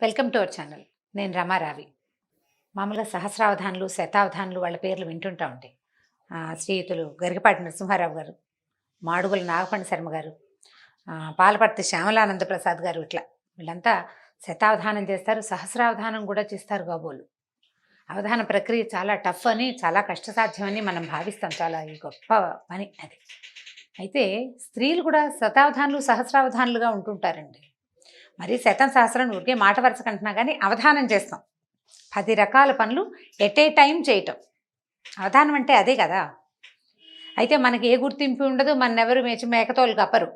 Welcome to our channel. నేను రమారావి. మామూలుగా సహస్రావధానులు, శతావధానులు వాళ్ళ పేర్లు వింటుంటా ఉంటాయి. శ్రీయుతులు గరికపాటి నరసింహారావు గారు, మాడుగుల నాగపండి శర్మ గారు, పాలపర్తి శ్యామలానంద ప్రసాద్ గారు, ఇట్లా వీళ్ళంతా శతావధానం చేస్తారు, సహస్రావధానం కూడా చేస్తారు కాబోలు. అవధాన ప్రక్రియ చాలా టఫ్ అని, చాలా కష్టసాధ్యమని మనం భావిస్తాం. చాలా గొప్ప పని అది. అయితే స్త్రీలు కూడా శతావధానులు, సహస్రావధానులుగా ఉంటుంటారండి. మరి శతం సహస్రం ఊరికే మాట వరుస కంటున్నా కానీ అవధానం చేస్తాం. 10 రకాల పనులు ఎట్ ఏ టైం చేయటం. అవధానం అంటే అదే కదా. అయితే మనకి ఏ గుర్తింపు ఉండదు, మనెవరు మేకతోలు కప్పరు,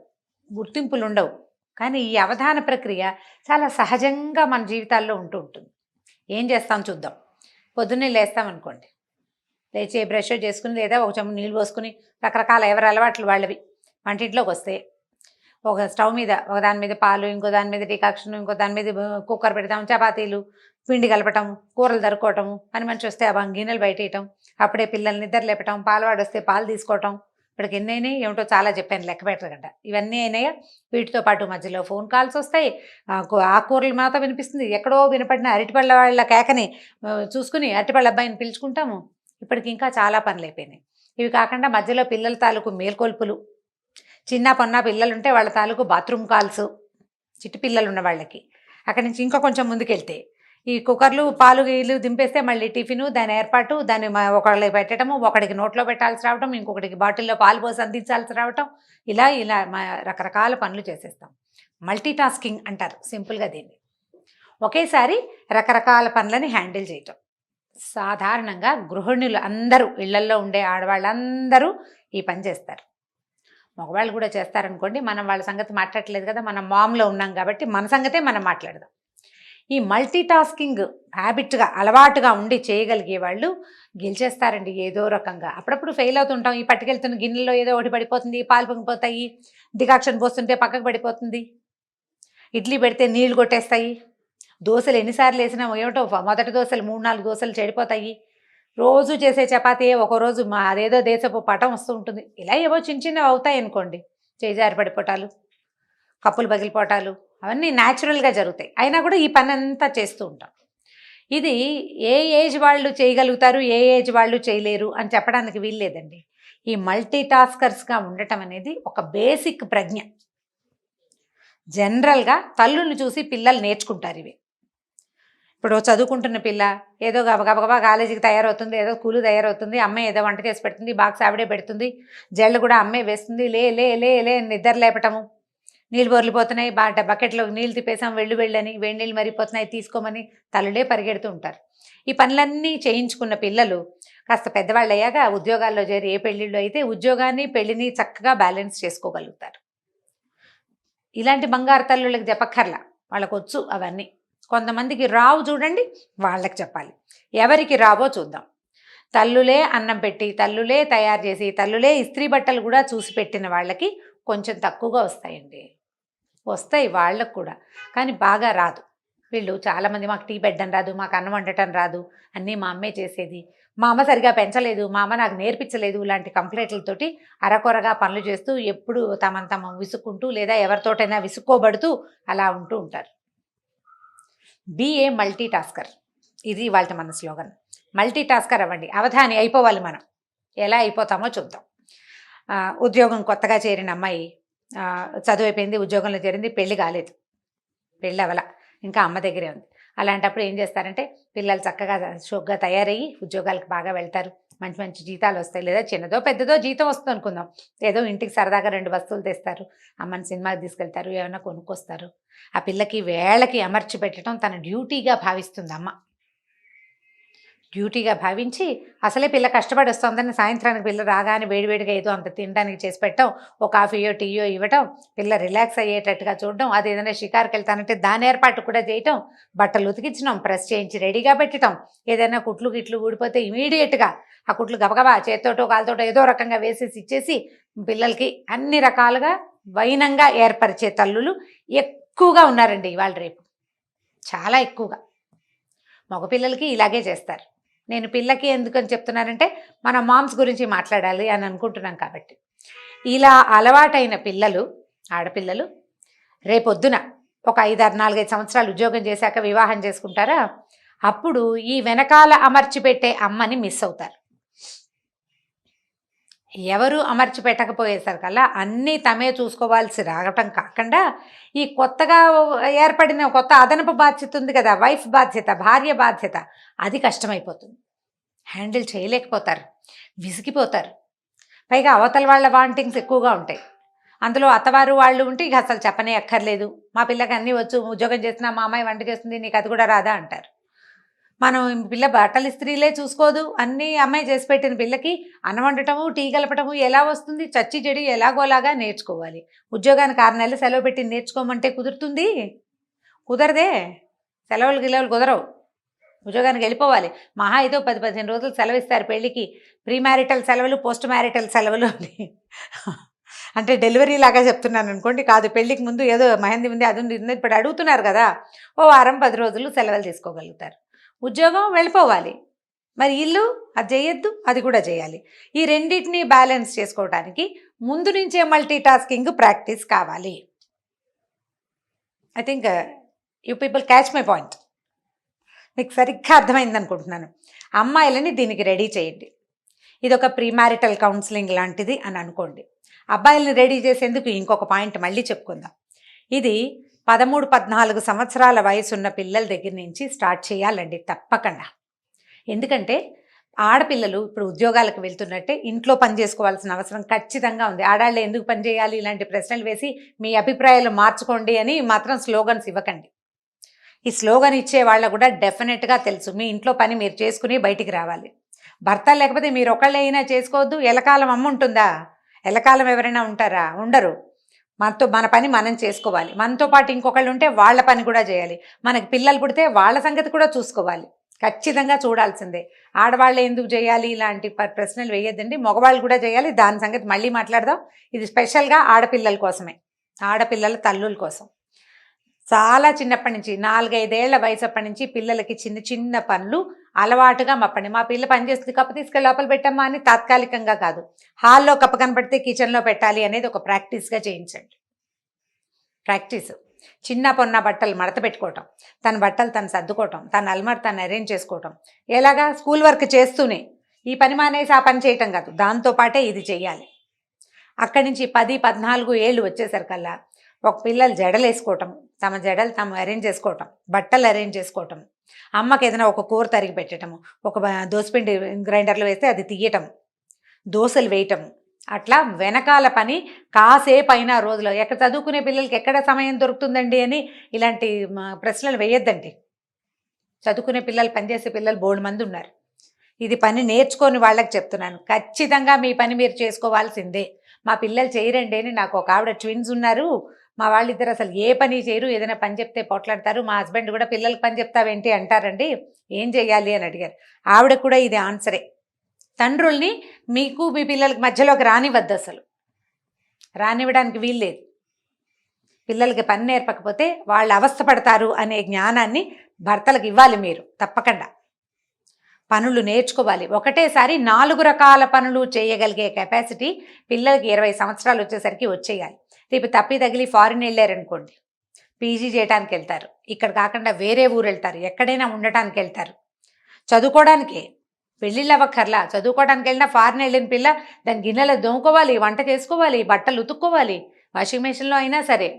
గుర్తింపులు ఉండవు. కానీ ఈ అవధాన ప్రక్రియ చాలా సహజంగా మన జీవితాల్లో ఉంటూ ఉంటుంది. ఏం చేస్తాం చూద్దాం. పొద్దున్నే లేస్తామనుకోండి, లేచి బ్రష్ చేసుకుని లేదా ఒక చెంబు నీళ్ళు పోసుకుని, రకరకాల ఎవరి అలవాట్లు వాళ్ళవి, వంటింట్లోకి వస్తే ఒక స్టవ్ మీద ఒక దాని మీద పాలు, ఇంకో దాని మీద డికాక్షన్, ఇంకో దాని మీద కుక్కర్ పెడతాం, చపాతీలు, పిండి కలపటం, కూరలు దరుకోవటము, పని మనిషి వస్తే ఆ గిన్నెలు బయటేయటం, అప్పుడే పిల్లల్ని నిద్ర లేపటం, పాలవాడు వస్తే పాలు తీసుకోవటం. ఇప్పటికి ఎన్ని అయినాయి ఏమిటో చాలా చెప్పాను, లెక్క పెట్టగంట. ఇవన్నీ అయినాయా? వీటితో పాటు మధ్యలో ఫోన్ కాల్స్ వస్తాయి, ఆకుకూరలు మాతో వినిపిస్తుంది, ఎక్కడో వినపడిన అరటిపళ్ళ వాళ్ళ కేకని చూసుకుని అరటిపళ్ళ అబ్బాయిని పిలుచుకుంటాము. ఇప్పటికి ఇంకా చాలా పనులు అయిపోయినాయి. ఇవి కాకుండా మధ్యలో పిల్లల తాలూకు మేల్కొల్పులు, చిన్న పొన్న పిల్లలుంటే వాళ్ళ తాలూకు బాత్రూమ్ కాల్స్, చిట్టి పిల్లలు ఉన్న వాళ్ళకి. అక్కడి నుంచి ఇంకా కొంచెం ముందుకెళ్తే ఈ కుక్కర్లు, పాలు గీలు దింపేస్తే మళ్ళీ టిఫిను, దాని ఏర్పాటు, దాన్ని ఒకళ్ళకి పెట్టడము, ఒకడికి నోట్లో పెట్టాల్సి రావటం, ఇంకొకటికి బాటిల్లో పాలు పోసి అందించాల్సి రావటం, ఇలా ఇలా రకరకాల పనులు చేసేస్తాం. మల్టీ టాస్కింగ్ అంటారు సింపుల్గా దీన్ని. ఒకేసారి రకరకాల పనులని హ్యాండిల్ చేయటం. సాధారణంగా గృహిణులు అందరూ, ఇళ్లల్లో ఉండే ఆడవాళ్ళందరూ ఈ పని చేస్తారు. మగవాళ్ళు కూడా చేస్తారనుకోండి, మనం వాళ్ళ సంగతి మాట్లాడలేదు కదా, మనం మామ్లో ఉన్నాం కాబట్టి మన సంగతే మనం మాట్లాడదాం. ఈ మల్టీ టాస్కింగ్ హ్యాబిట్గా, అలవాటుగా ఉండి చేయగలిగే వాళ్ళు గెలిచేస్తారండి ఏదో రకంగా. అప్పుడప్పుడు ఫెయిల్ అవుతుంటాం. ఈ పట్టుకెళ్తున్న గిన్నెలో ఏదో ఒకటి పడిపోతుంది, పాలు పొంగిపోతాయి, డికాక్షన్ పోస్తుంటే పక్కకు పడిపోతుంది, ఇడ్లీ పెడితే నీళ్లు కొట్టేస్తాయి, దోశలు ఎన్నిసార్లు వేసినా ఏమిటో మొదటి దోశలు 3-4 దోశలు చెడిపోతాయి, రోజు చేసే చపాతీ ఒక రోజు అదేదో దేశపు పటం వస్తూ ఉంటుంది. ఇలా ఏవో చిన్న చిన్నవి అవుతాయి అనుకోండి, చేజారి పడిపోవటాలు, కప్పులు పగిలిపోవటాలు, అవన్నీ న్యాచురల్గా జరుగుతాయి. అయినా కూడా ఈ పని అంతా చేస్తూ ఉంటాం. ఇది ఏ ఏజ్ వాళ్ళు చేయగలుగుతారు, ఏ ఏజ్ వాళ్ళు చేయలేరు అని చెప్పడానికి వీల్లేదండి. ఈ మల్టీ టాస్కర్స్గా ఉండటం అనేది ఒక బేసిక్ ప్రజ్ఞ. జనరల్గా తల్లుల్ని చూసి పిల్లలు నేర్చుకుంటారు ఇవి. ఇప్పుడు చదువుకుంటున్న పిల్ల ఏదో గబగబా కాలేజీకి తయారవుతుంది, ఏదో స్కూలు తయారవుతుంది, అమ్మాయి ఏదో వంట చేసి పెడుతుంది, బాక్స్ ఆవిడే పెడుతుంది, జళ్ళు కూడా అమ్మాయి వేస్తుంది, లే లే లే లే నిద్ర లేపటము, నీళ్ళు బొర్లిపోతున్నాయి, బకెట్లో నీళ్ళు తిప్పేసాం, వెళ్ళని, వేడి నీళ్ళు మరిగిపోతున్నాయి తీసుకోమని తల్లులే పరిగెడుతూ ఉంటారు. ఈ పనులన్నీ చేయించుకున్న పిల్లలు కాస్త పెద్దవాళ్ళు అయ్యాక ఉద్యోగాల్లో చేరి, ఏ పెళ్ళిళ్ళు అయితే ఉద్యోగాన్ని పెళ్ళిని చక్కగా బ్యాలెన్స్ చేసుకోగలుగుతారు. ఇలాంటి బంగారు తల్లుళ్ళకి చెప్పక్కర్లా, వాళ్ళకు వచ్చు అవన్నీ. కొంతమందికి రావు చూడండి, వాళ్ళకి చెప్పాలి. ఎవరికి రావో చూద్దాం. తల్లులే అన్నం పెట్టి, తల్లులే తయారు చేసి, తల్లులే ఇస్త్రీ బట్టలు కూడా చూసి పెట్టిన వాళ్ళకి కొంచెం తక్కువగా వస్తాయండి. వస్తాయి వాళ్ళకు కూడా, కానీ బాగా రాదు. వీళ్ళు చాలామంది మాకు టీ పెట్టడం రాదు, మాకు అన్నం వండటం రాదు, అన్నీ మా అమ్మే చేసేది, మా అమ్మ సరిగా పెంచలేదు, మా అమ్మ నాకు నేర్పించలేదు, ఇలాంటి కంప్లైంట్లతోటి అరకొరగా పనులు చేస్తూ ఎప్పుడు తమ విసుక్కుంటూ లేదా ఎవరితోటైనా విసుక్కోబడుతూ అలా ఉంటూ ఉంటారు. బీ ఏ మల్టీ టాస్కర్, ఇది వాళ్ళ మన స్లోగన్. మల్టీ టాస్కర్ అవ్వండి, అవధాని అయిపోవాలి. మనం ఎలా అయిపోతామో చూద్దాం. ఉద్యోగం కొత్తగా చేరిన అమ్మాయి చదువు అయిపోయింది, ఉద్యోగంలో చేరింది, పెళ్ళి కాలేదు, పెళ్ళి అవల, ఇంకా అమ్మ దగ్గరే ఉంది. అలాంటప్పుడు ఏం చేస్తారంటే, పిల్లలు చక్కగా షోక్గా తయారయ్యి ఉద్యోగాలకు బాగా వెళ్తారు, మంచి మంచి జీతాలు వస్తాయి, లేదా చిన్నదో పెద్దదో జీతం వస్తుంది అనుకుందాం, ఏదో ఇంటికి సరదాగా 2 వస్తువులు తెస్తారు, అమ్మని సినిమాకి తీసుకెళ్తారు, ఏమైనా కొనుక్కొస్తారు. ఆ పిల్లకి వేళకి అమర్చి పెట్టడం తన డ్యూటీగా భావిస్తుంది అమ్మ. డ్యూటీగా భావించి, అసలే పిల్ల కష్టపడి వస్తుందని సాయంత్రానికి పిల్ల రాగానే వేడివేడిగా ఏదో అంత తినడానికి చేసి పెట్టడం, ఒక కాఫీయో టీయో ఇవ్వటం, పిల్ల రిలాక్స్ అయ్యేటట్టుగా చూడడం, అది ఏదైనా షికారుకి వెళ్తానంటే దాని ఏర్పాటు కూడా చేయటం, బట్టలు ఉతికించడం, ప్రెస్ చేయించి రెడీగా పెట్టడం, ఏదైనా కుట్లు గిట్లు ఊడిపోతే ఇమీడియట్గా ఆ కుట్లు గబగబా చేత్తోటో కాలుతోటో ఏదో రకంగా వేసేసి ఇచ్చేసి పిల్లలకి అన్ని రకాలుగా వైనంగా ఏర్పరిచే తల్లులు ఎక్కువగా ఉన్నారండి ఇవాళ రేపు, చాలా ఎక్కువగా. మగపిల్లలకి ఇలాగే చేస్తారు. నేను పిల్లకి ఎందుకని చెప్తున్నానంటే, మన మామ్స్ గురించి మాట్లాడాలి అని అనుకుంటున్నాం కాబట్టి. ఇలా అలవాటైన పిల్లలు, ఆడపిల్లలు రేపొద్దున ఒక 4-5 సంవత్సరాలు ఉద్యోగం చేశాక వివాహం చేసుకుంటారా, అప్పుడు ఈ వెనకాల అమర్చి పెట్టే అమ్మని మిస్ అవుతారు. ఎవరు అమర్చి పెట్టకపోయేసరికల్లా అన్నీ తమే చూసుకోవాల్సి రావటం కాకుండా ఈ కొత్తగా ఏర్పడిన కొత్త అదనపు బాధ్యత ఉంది కదా, వైఫ్ బాధ్యత, భార్య బాధ్యత, అది కష్టమైపోతుంది. హ్యాండిల్ చేయలేకపోతారు, విసిగిపోతారు. పైగా అవతల వాళ్ళ వాంటింగ్స్ ఎక్కువగా ఉంటాయి. అందులో అత్తవారు వాళ్ళు ఉంటే ఇక అసలు చెప్పనే అక్కర్లేదు. మా పిల్లకి అన్నీ వచ్చు, ఉద్యోగం చేస్తున్నా మా అమ్మాయి వంట చేస్తుంది, నీకు అది కూడా రాదా అంటారు. మనం పిల్ల బట్టలు ఇస్త్రీలే చూసుకోదు, అన్నీ అమ్మాయి చేసి పెట్టిన పిల్లకి అన్నం వండటము, టీ కలపటము ఎలా వస్తుంది? చచ్చి చెడి ఎలాగోలాగా నేర్చుకోవాలి. ఉద్యోగానికి 6 నెలలు సెలవు పెట్టి నేర్చుకోమంటే కుదురుతుంది? కుదరదే. సెలవులు గిలవులు కుదరవు. ఉద్యోగానికి వెళ్ళిపోవాలి. మహా ఏదో 10-15 రోజులు సెలవు ఇస్తారు పెళ్ళికి. ప్రీ మ్యారిటల్ సెలవులు, పోస్ట్ మ్యారిటల్ సెలవులు అని. అంటే డెలివరీ లాగా చెప్తున్నాను అనుకోండి, కాదు, పెళ్ళికి ముందు ఏదో మెహందీ ఉంది, అది ఉంది, ఇప్పుడు అడుగుతున్నారు కదా, ఓ వారం 10 రోజులు సెలవులు తీసుకోగలుగుతారు. ఉద్యోగం వెళ్ళిపోవాలి, మరి ఇల్లు అది చేయొద్దు, అది కూడా చేయాలి. ఈ రెండింటినీ బ్యాలెన్స్ చేసుకోవడానికి ముందు నుంచే మల్టీ టాస్కింగ్ ప్రాక్టీస్ కావాలి. I think you people catch my point. మీకు సరిగ్గా అర్థమైంది అనుకుంటున్నాను. అమ్మాయిలని దీనికి రెడీ చేయండి. ఇది ఒక ప్రీ మ్యారిటల్ కౌన్సిలింగ్ లాంటిది అని అనుకోండి. అబ్బాయిలను రెడీ చేసేందుకు ఇంకొక పాయింట్ మళ్ళీ చెప్పుకుందాం. ఇది 13-14 సంవత్సరాల వయసున్న పిల్లల దగ్గర నుంచి స్టార్ట్ చేయాలండి తప్పకుండా. ఎందుకంటే ఆడపిల్లలు ఇప్పుడు ఉద్యోగాలకు వెళ్తున్నట్టే ఇంట్లో పని చేసుకోవాల్సిన అవసరం ఖచ్చితంగా ఉంది. ఆడాళ్ళు ఎందుకు పని చేయాలి ఇలాంటి ప్రశ్నలు వేసి మీ అభిప్రాయాలు మార్చుకోండి అని మాత్రం స్లోగన్స్ ఇవ్వకండి. ఈ స్లోగన్ ఇచ్చే వాళ్ళకు కూడా డెఫినెట్గా తెలుసు మీ ఇంట్లో పని మీరు చేసుకుని బయటికి రావాలి. భర్త లేకపోతే మీరు ఒకళ్ళే అయినా చేసుకోవద్దు. ఎలకాలం అమ్మ ఉంటుందా? ఎలకాలం ఎవరైనా ఉంటారా? ఉండరు. మన పని మనం చేసుకోవాలి. మనతో పాటు ఇంకొకళ్ళు ఉంటే వాళ్ళ పని కూడా చేయాలి. మనకి పిల్లలు పుడితే వాళ్ళ సంగతి కూడా చూసుకోవాలి. ఖచ్చితంగా చూడాల్సిందే. ఆడవాళ్ళు ఎందుకు చేయాలి ఇలాంటి ప్రశ్నలు వేయద్దండి, మగవాళ్ళు కూడా చేయాలి. దాని సంగతి మళ్ళీ మాట్లాడదాం. ఇది స్పెషల్గా ఆడపిల్లల కోసమే, ఆడపిల్లల తల్లుల కోసం. చాలా చిన్నప్పటి నుంచి 4-5 ఏళ్ల వయసు అప్పటి నుంచి పిల్లలకి చిన్న చిన్న పనులు అలవాటుగా మప్పండి. మా పిల్ల పని చేస్తుంది, కప్పు తీసుకెళ్ళి లోపల పెట్టమ్మా అని తాత్కాలికంగా కాదు, హాల్లో కప్పు కనపడితే కిచెన్లో పెట్టాలి అనేది ఒక ప్రాక్టీస్గా చేయించండి. ప్రాక్టీస్. చిన్న పొన్న బట్టలు మడత పెట్టుకోవటం, తన బట్టలు తను సర్దుకోవటం, తన అల్మార్ తను అరేంజ్ చేసుకోవటం. ఎలాగా? స్కూల్ వర్క్ చేస్తూనే. ఈ పని మానేసి ఆ పని చేయటం కాదు, దాంతోపాటే ఇది చెయ్యాలి. అక్కడి నుంచి 10-14 ఏళ్ళు వచ్చేసరికల్లా ఒక పిల్లలు జడలు వేసుకోవటం, తమ జడలు తాము అరేంజ్ చేసుకోవటం, బట్టలు అరేంజ్ చేసుకోవటం, అమ్మకి ఏదైనా ఒక కూర తరిగి పెట్టడము, ఒక దోసపిండి గ్రైండర్లో వేస్తే అది తీయటం, దోశలు వేయటం, అట్లా వెనకాల పని కాసేపు అయినా రోజులో. ఎక్కడ చదువుకునే పిల్లలకి ఎక్కడ సమయం దొరుకుతుందండి అని ఇలాంటి ప్రశ్నలు వేయొద్దండి. చదువుకునే పిల్లలు, పనిచేసే పిల్లలు బోల్డ్ మంది ఉన్నారు. ఇది పని నేర్చుకొని వాళ్ళకి చెప్తున్నాను. ఖచ్చితంగా మీ పని మీరు చేసుకోవాల్సిందే. మా పిల్లలు చేయరండి అని నాకు ఒక ఆవిడ ట్విన్స్ ఉన్నారు, మా వాళ్ళిద్దరు అసలు ఏ పని చేయరు, ఏదైనా పని చెప్తే పోట్లాడతారు. మా హస్బెండ్ కూడా పిల్లలకి పని చెప్తావేంటి అంటారండి, ఏం చేయాలి అని అడిగారు. ఆవిడ కూడా ఇది ఆన్సరే. తండ్రుల్ని మీకు మీ పిల్లలకి మధ్యలోకి రానివద్దు, అసలు రానివ్వడానికి వీల్లేదు. పిల్లలకి పని నేర్పకపోతే వాళ్ళు అవస్థపడతారు అనే జ్ఞానాన్ని భర్తలకు ఇవ్వాలి మీరు తప్పకుండా. పనులు నేర్చుకోవాలి. ఒకటేసారి 4 రకాల పనులు చేయగలిగే కెపాసిటీ పిల్లలకి 20 సంవత్సరాలు వచ్చేసరికి వచ్చేయాలి. రేపు తప్పి తగిలి ఫారిన్ వెళ్ళారనుకోండి, పీజీ చేయడానికి వెళ్తారు, ఇక్కడ కాకుండా వేరే ఊరు వెళ్తారు, ఎక్కడైనా ఉండటానికి వెళ్తారు, చదువుకోవడానికే. పెళ్ళిళ్ళు అవ్వక్కర్లా, చదువుకోవడానికి వెళ్ళినా ఫారిన్ వెళ్ళిన పిల్ల దాని గిన్నెలు దోముకోవాలి, వంట చేసుకోవాలి, బట్టలు ఉతుక్కోవాలి, వాషింగ్ మెషిన్లో అయినా సరే,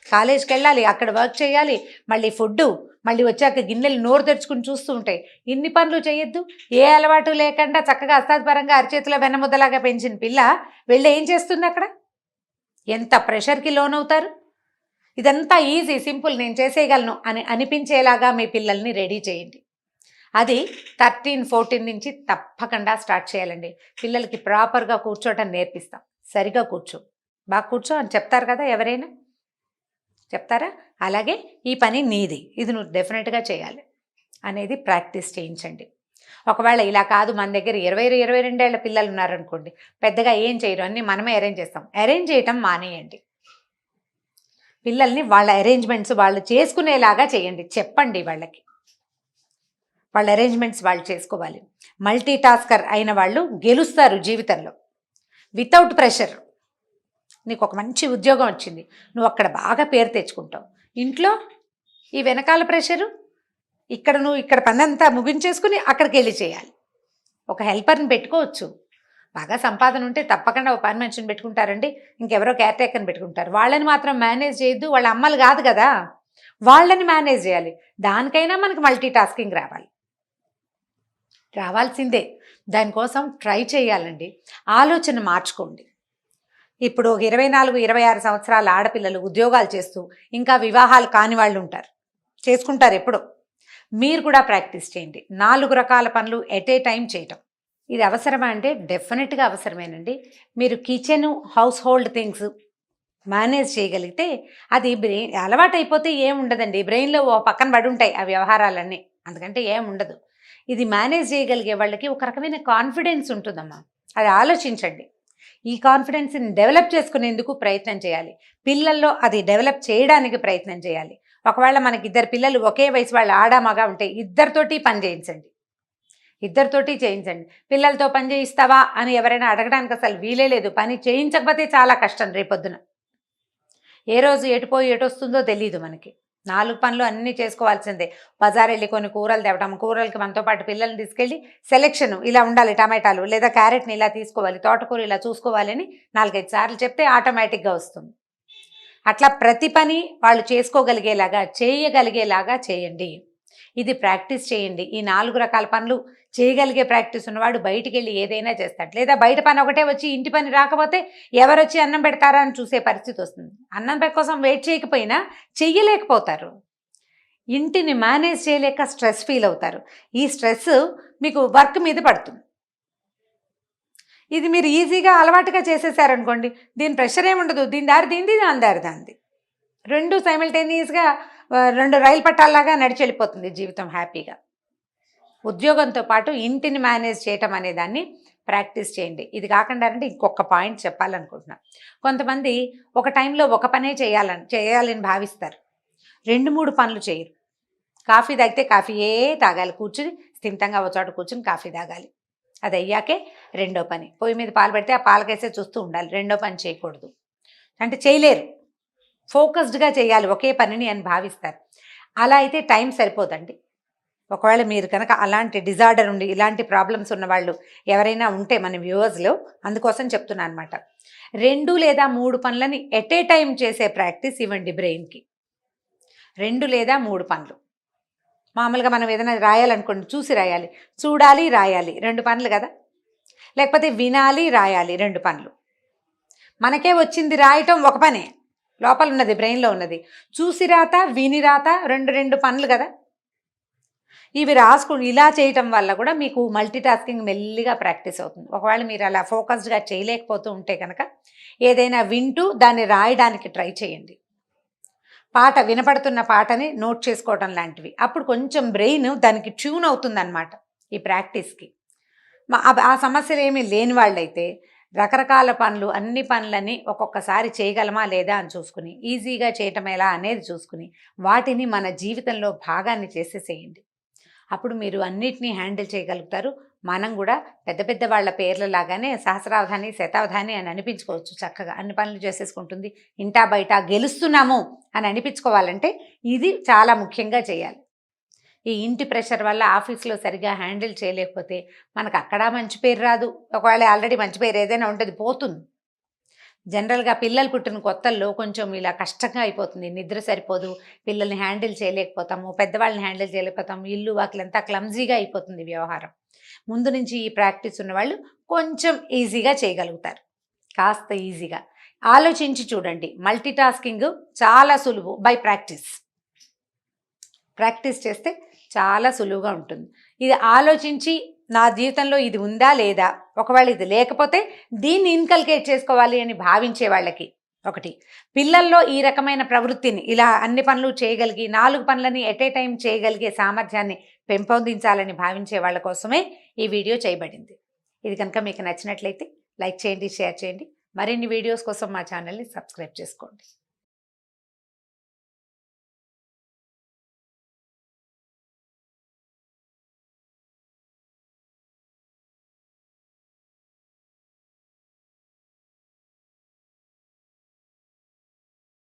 కాలేజ్కి వెళ్ళాలి, అక్కడ వర్క్ చేయాలి, మళ్ళీ ఫుడ్డు, మళ్ళీ వచ్చాక గిన్నెలు నోరు తెరుచుకుని చూస్తూ ఉంటాయి. ఇన్ని పనులు చేయొద్దు. ఏ అలవాటు లేకుండా చక్కగా అస్తాద్పరంగా అరిచేతిలో వెన్నముద్దలాగా పెంచిన పిల్ల వెళ్ళి ఏం చేస్తుంది అక్కడ? ఎంత ప్రెషర్కి లోనవుతారు. ఇదంతా ఈజీ, సింపుల్, నేను చేసేయగలను అని అనిపించేలాగా మీ పిల్లల్ని రెడీ చేయండి. అది 13-14 నుంచి తప్పకుండా స్టార్ట్ చేయాలండి. పిల్లలకి ప్రాపర్గా కూర్చోవటం నేర్పిస్తాం. సరిగా కూర్చో, బాగా కూర్చో అని చెప్తారు కదా, ఎవరైనా చెప్తారా? అలాగే ఈ పని నీది, ఇది నువ్వు డెఫినెట్గా చేయాలి అనేది ప్రాక్టీస్ చేయించండి. ఒకవేళ ఇలా కాదు, మన దగ్గర 20-22 ఏళ్ల పిల్లలు ఉన్నారనుకోండి, పెద్దగా ఏం చేయరు, అన్నీ మనమే అరేంజ్ చేస్తాం. అరేంజ్ చేయటం మానేయండి. పిల్లల్ని వాళ్ళ అరేంజ్మెంట్స్ వాళ్ళు చేసుకునేలాగా చేయండి. చెప్పండి వాళ్ళకి, వాళ్ళ అరేంజ్మెంట్స్ వాళ్ళు చేసుకోవాలి. మల్టీ టాస్కర్ అయిన వాళ్ళు గెలుస్తారు జీవితంలో వితౌట్ ప్రెషర్. నీకు ఒక మంచి ఉద్యోగం వచ్చింది, నువ్వు అక్కడ బాగా పేరు తెచ్చుకుంటావు. ఇంట్లో ఈ వెనకాల ప్రెషరు, నువ్వు ఇక్కడ పనంతా ముగించేసుకుని అక్కడికి వెళ్ళి చేయాలి. ఒక హెల్పర్ని పెట్టుకోవచ్చు. బాగా సంపాదన ఉంటే తప్పకుండా ఒక పని మనిషిని పెట్టుకుంటారండి, ఇంకెవరో కేర్ టేకర్ని పెట్టుకుంటారు. వాళ్ళని మాత్రం మేనేజ్ చేయొద్దు, వాళ్ళ అమ్మలు కాదు కదా, వాళ్ళని మేనేజ్ చేయాలి. దానికైనా మనకి మల్టీ టాస్కింగ్ రావాల్సిందే. దానికోసం ట్రై చేయాలండి. ఆలోచన మార్చుకోండి. ఇప్పుడు 24, 26 సంవత్సరాల ఆడపిల్లలు ఉద్యోగాలు చేస్తూ ఇంకా వివాహాలు కాని వాళ్ళు ఉంటారు, చేసుకుంటారు ఎప్పుడో. మీరు కూడా ప్రాక్టీస్ చేయండి. 4 రకాల పనులు ఎట్ ఏ టైం చేయటం. ఇది అవసరమా అంటే డెఫినెట్గా అవసరమేనండి. మీరు kitchen, house hold things manage చేయగలిగితే అది అలవాటు అయిపోతే ఏముండదండి. బ్రెయిన్లో ఓ పక్కన పడి ఉంటాయి ఆ వ్యవహారాలన్నీ, అందుకంటే ఏముండదు. ఇది మేనేజ్ చేయగలిగే వాళ్ళకి ఒక రకమైన కాన్ఫిడెన్స్ ఉంటుందమ్మా. అది ఆలోచించండి. ఈ కాన్ఫిడెన్స్ని డెవలప్ చేసుకునేందుకు ప్రయత్నం చేయాలి. పిల్లల్లో అది డెవలప్ చేయడానికి ప్రయత్నం చేయాలి. ఒకవేళ మనకి 2 పిల్లలు ఒకే వయసు వాళ్ళు ఆడామగా ఉంటే ఇద్దరితోటి పని చేయించండి. పిల్లలతో పని చేయిస్తావా అని ఎవరైనా అడగడానికి అసలు వీలే లేదు. పని చేయించకపోతే చాలా కష్టం రేపొద్దున. ఏ రోజు ఎటుపోయి ఎటొస్తుందో తెలీదు మనకి. 4 పనులు అన్నీ చేసుకోవాల్సిందే. బజార్ వెళ్ళి కొన్ని కూరలు తేవడం, కూరలకి మనతో పాటు పిల్లల్ని తీసుకెళ్ళి సెలెక్షన్ ఇలా ఉండాలి, టమాటాలు లేదా క్యారెట్ని ఇలా తీసుకోవాలి, తోటకూర ఇలా చూసుకోవాలని 4-5 సార్లు చెప్తే ఆటోమేటిక్గా వస్తుంది. అట్లా ప్రతి పని వాళ్ళు చేసుకోగలిగేలాగా చేయగలిగేలాగా చేయండి. ఇది ప్రాక్టీస్ చేయండి. ఈ 4 రకాల పనులు చేయగలిగే ప్రాక్టీస్ ఉన్నవాడు బయటికి వెళ్ళి ఏదైనా చేస్తాడు. లేదా బయట పని ఒకటే వచ్చి ఇంటి పని రాకపోతే ఎవరొచ్చి అన్నం పెడతారా అని చూసే పరిస్థితి వస్తుంది. అన్నం కోసం వెయిట్ చేయకపోయినా చెయ్యలేకపోతారు. ఇంటిని మేనేజ్ చేయలేక స్ట్రెస్ ఫీల్ అవుతారు. ఈ స్ట్రెస్ మీకు వర్క్ మీద పడుతుంది. ఇది మీరు ఈజీగా అలవాటుగా చేసేసారనుకోండి, దీని ప్రెషర్ ఏముండదు. దీని దారి దీంది, దాని దారి దాంది. 2 సైమల్టేనియస్గా 2 రైలు పట్టాల్లాగా నడిచి వెళ్ళిపోతుంది జీవితం హ్యాపీగా. ఉద్యోగంతో పాటు ఇంటిని మేనేజ్ చేయటం అనే దాన్ని ప్రాక్టీస్ చేయండి. ఇది కాకుండా అంటే ఇంకొక పాయింట్ చెప్పాలనుకుంటున్నాను. కొంతమంది ఒక టైంలో ఒక పనే చేయాలని భావిస్తారు. 2-3 పనులు చేయరు. కాఫీ తాగితే కాఫీయే తాగాలి, కూర్చుని స్థిమితంగా ఒక చోట కూర్చుని కాఫీ తాగాలి. అది అయ్యాకే రెండో పని. పొయ్యి మీద పాలు పెడితే ఆ పాలకేసే చూస్తూ ఉండాలి. రెండో పని చేయకూడదు. అంటే చేయలేరు. ఫోకస్డ్గా చేయాలి ఒకే పనిని అని భావిస్తారు. అలా అయితే టైం సరిపోదండి. ఒకవేళ మీరు కనుక అలాంటి డిజార్డర్ ఉండి ఇలాంటి ప్రాబ్లమ్స్ ఉన్నవాళ్ళు ఎవరైనా ఉంటే మన వ్యూవర్స్లో, అందుకోసం చెప్తున్నాను అనమాట. 2 లేదా 3 పనులని ఎట్ ఏ టైం చేసే ప్రాక్టీస్ ఇవ్వండి బ్రెయిన్కి. 2 లేదా 3 పనులు. మామూలుగా మనం ఏదైనా రాయాలనుకోండి, చూసి రాయాలి, చూడాలి, రాయాలి, 2 పనులు కదా. లేకపోతే వినాలి, రాయాలి, 2 పనులు. మనకే వచ్చింది రాయటం ఒక పనే, లోపల ఉన్నది బ్రెయిన్లో ఉన్నది. చూసి రాత, విని రాత, 2 పనులు కదా. ఇవి రాసుకుని ఇలా చేయటం వల్ల కూడా మీకు మల్టీ టాస్కింగ్ మెల్లిగా ప్రాక్టీస్ అవుతుంది. ఒకవేళ మీరు అలా ఫోకస్డ్గా చేయలేకపోతూ ఉంటే కనుక ఏదైనా వింటూ దాన్ని రాయడానికి ట్రై చేయండి. వినపడుతున్న పాటని నోట్ చేసుకోవటం లాంటివి. అప్పుడు కొంచెం బ్రెయిన్ దానికి ట్యూన్ అవుతుందన్నమాట ఈ ప్రాక్టీస్కి. ఆ సమస్యలు ఏమీ లేని వాళ్ళైతే రకరకాల పనులు, అన్ని పనులని ఒక్కొక్కసారి చేయగలమా లేదా అని చూసుకుని, ఈజీగా చేయటం ఎలా అనేది చూసుకుని వాటిని మన జీవితంలో భాగాన్ని చేసేసేయండి. అప్పుడు మీరు అన్నిటినీ హ్యాండిల్ చేయగలుగుతారు. మనం కూడా పెద్ద పెద్ద వాళ్ళ పేర్లలాగానే సహస్రావధాని, శతావధాని అని అనిపించుకోవచ్చు. చక్కగా అన్ని పనులు చేసేసుకుంటుంది. ఇంటా బయట గెలుస్తున్నాము అని అనిపించుకోవాలంటే ఇది చాలా ముఖ్యంగా చేయాలి. ఈ ఇంటి ప్రెషర్ వల్ల ఆఫీస్లో సరిగా హ్యాండిల్ చేయలేకపోతే మనకు అక్కడ మంచి పేరు రాదు. ఒకవేళ ఆల్రెడీ మంచి పేరు ఏదైనా ఉంటుంది, పోతుంది. జనరల్గా పిల్లలు పుట్టిన కొత్తల్లో కొంచెం ఇలా కష్టంగా అయిపోతుంది. నిద్ర సరిపోదు, పిల్లల్ని హ్యాండిల్ చేయలేకపోతాము, పెద్దవాళ్ళని హ్యాండిల్ చేయలేకపోతాము, ఇల్లు వాకిలంతా క్లమ్జీగా అయిపోతుంది వ్యవహారం. ముందు నుంచి ఈ ప్రాక్టీస్ ఉన్నవాళ్ళు కొంచెం ఈజీగా చేయగలుగుతారు. కాస్త ఈజీగా ఆలోచించి చూడండి. మల్టీ టాస్కింగ్ చాలా సులువు బై ప్రాక్టీస్. ప్రాక్టీస్ చేస్తే చాలా సులువుగా ఉంటుంది. ఇది ఆలోచించి నా జీవితంలో ఇది ఉందా లేదా, ఒకవేళ ఇది లేకపోతే దీన్ని ఇన్కల్కేట్ చేసుకోవాలి అని భావించే వాళ్ళకి, ఒకటి పిల్లల్లో ఈ రకమైన ప్రవృత్తిని ఇలా అన్ని పనులు చేయగలిగి 4 పనులని ఎట్ ఏ టైం చేయగలిగే సామర్థ్యాన్ని పెంపొందించాలని భావించే వాళ్ళ కోసమే ఈ వీడియో చేయబడింది. ఇది కనుక మీకు నచ్చినట్లయితే లైక్ చేయండి, షేర్ చేయండి. మరిన్ని వీడియోస్ కోసం మా ఛానల్ని సబ్స్క్రైబ్ చేసుకోండి.